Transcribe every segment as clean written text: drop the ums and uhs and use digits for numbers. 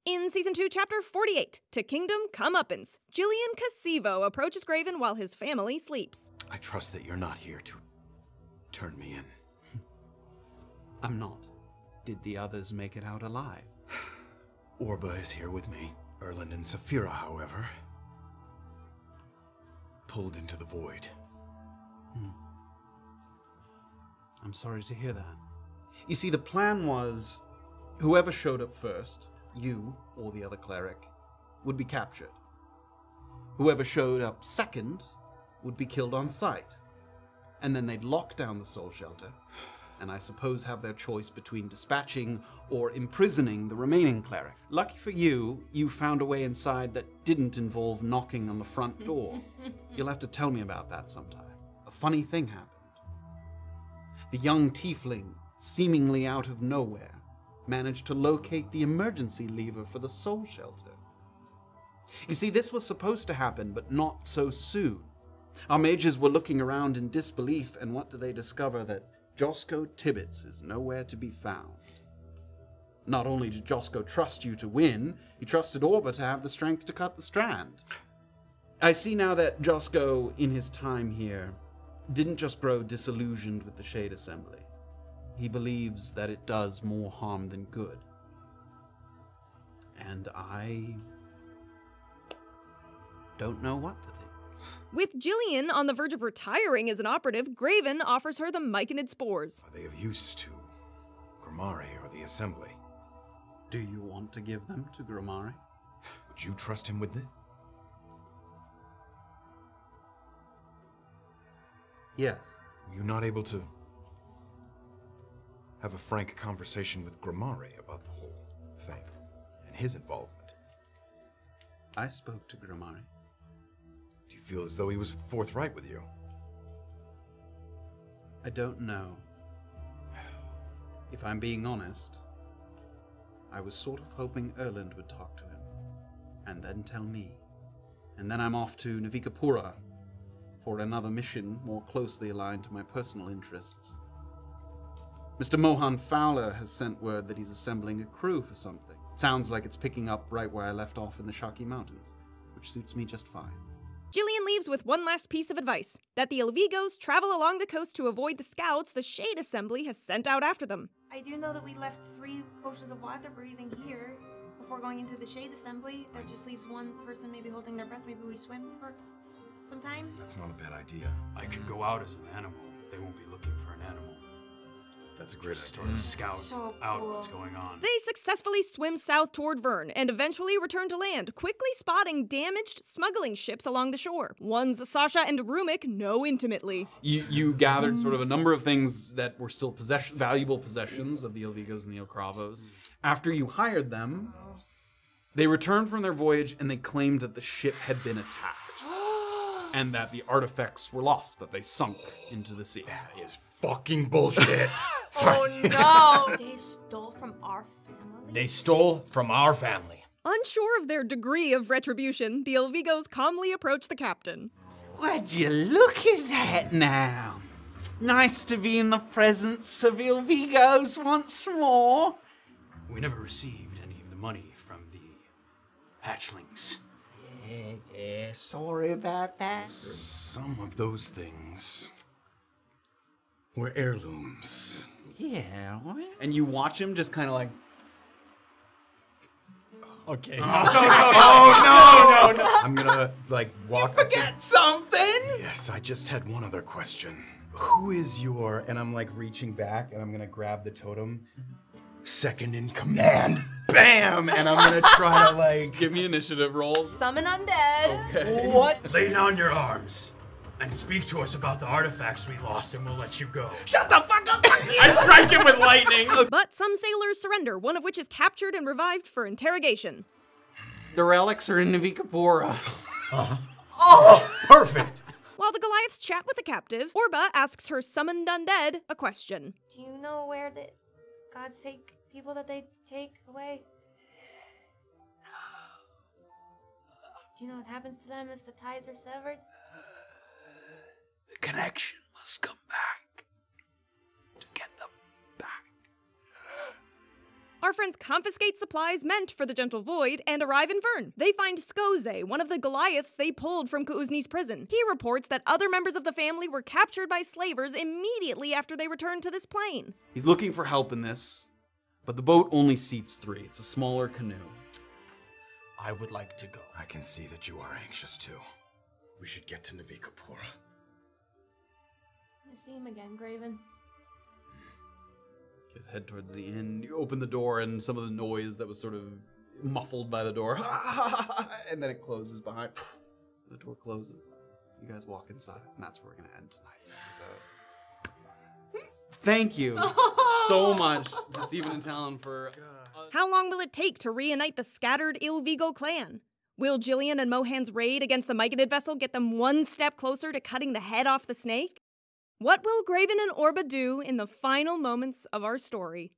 In Season 2, Chapter 48, To Kingdom Comeuppance, Jillian Casivo approaches Graven while his family sleeps. I trust that you're not here to turn me in. I'm not. Did the others make it out alive? Orba is here with me. Erland and Saphira, however, pulled into the void. I'm sorry to hear that. You see, the plan was whoever showed up first, you or the other cleric, would be captured. Whoever showed up second would be killed on sight. And then they'd lock down the soul shelter, and I suppose have their choice between dispatching or imprisoning the remaining cleric. Lucky for you, you found a way inside that didn't involve knocking on the front door. You'll have to tell me about that sometime. A funny thing happened. The young Tiefling, seemingly out of nowhere, managed to locate the emergency lever for the soul shelter. You see, this was supposed to happen, but not so soon. Our mages were looking around in disbelief, and what do they discover? That Josco Tibbets is nowhere to be found. Not only did Josco trust you to win, he trusted Orba to have the strength to cut the strand. I see now that Josco, in his time here, didn't just grow disillusioned with the Shade Assembly. He believes that it does more harm than good. And I don't know what to think. With Jillian on the verge of retiring as an operative, Graven offers her the Myconid spores. Are they of use to Grimari or the Assembly? Do you want to give them to Grimari? Would you trust him with it? Yes. Were you not able to have a frank conversation with Grimari about the whole thing and his involvement? I spoke to Grimari. Do you feel as though he was forthright with you? I don't know. If I'm being honest, I was sort of hoping Erland would talk to him, and then tell me. And then I'm off to Navikapura for another mission more closely aligned to my personal interests. Mr. Mohan Fowler has sent word that he's assembling a crew for something. Sounds like it's picking up right where I left off in the Shaki Mountains, which suits me just fine. Jillian leaves with one last piece of advice, that the Elvigos travel along the coast to avoid the scouts the Shade Assembly has sent out after them. I do know that we left 3 potions of water breathing here before going into the Shade Assembly. That just leaves one person maybe holding their breath. Maybe we swim for some time? That's not a bad idea. I could go out as an animal. They won't be looking for an animal. That's a great Just idea. scout So out cool. what's going on. They successfully swim south toward Vern and eventually return to land, quickly spotting damaged smuggling ships along the shore. Ones Sascha and Rumik know intimately. You gathered sort of a number of things that were still valuable possessions of the Elvigos and the Okravos. After you hired them, they returned from their voyage and they claimed that the ship had been attacked. And that the artifacts were lost, that they sunk into the sea. That is fucking bullshit. Oh no! They stole from our family? They stole from our family. Unsure of their degree of retribution, the Elvigos calmly approach the captain. Would you look at that now? Nice to be in the presence of Elvigos once more. We never received any of the money from the hatchlings. Yeah, sorry about that. Some of those things were heirlooms. Yeah, and you watch him just kind of like... Okay. Oh, no! I'm gonna, walk... Forget something! Yes, I just had one other question. Who is your... And I'm, reaching back, and I'm gonna grab the totem. Second in command. Bam! And I'm gonna try to, Give me initiative rolls. Summon undead. Okay. What? Lay down your arms and speak to us about the artifacts we lost and we'll let you go. Shut the fuck up! I strike him with lightning. But some sailors surrender, one of which is captured and revived for interrogation. The relics are in Navikapura. Oh, perfect. While the Goliaths chat with the captive, Orba asks her summoned undead a question. Do you know where the gods take people that they take away? Do you know what happens to them if the ties are severed? The connection must come back to get them back. Our friends confiscate supplies meant for the Gentle Void and arrive in Vern. They find Skoze, one of the Goliaths they pulled from Kuuzni's prison. He reports that other members of the family were captured by slavers immediately after they returned to this plane. He's looking for help in this, but the boat only seats 3. It's a smaller canoe. I would like to go. I can see that you are anxious too. We should get to Navikapura. I see him again, Graven. Guys head towards the inn. You open the door, and some of the noise that was sort of muffled by the door, and then it closes behind. The door closes. You guys walk inside, and that's where we're gonna end tonight's episode. Thank you so much to Stephen and Talon for. How long will it take to reunite the scattered Ilvigo clan? Will Jillian and Mohan's raid against the Myconid vessel get them one step closer to cutting the head off the snake? What will Graven and Orba do in the final moments of our story?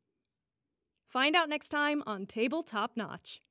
Find out next time on Tabletop Notch.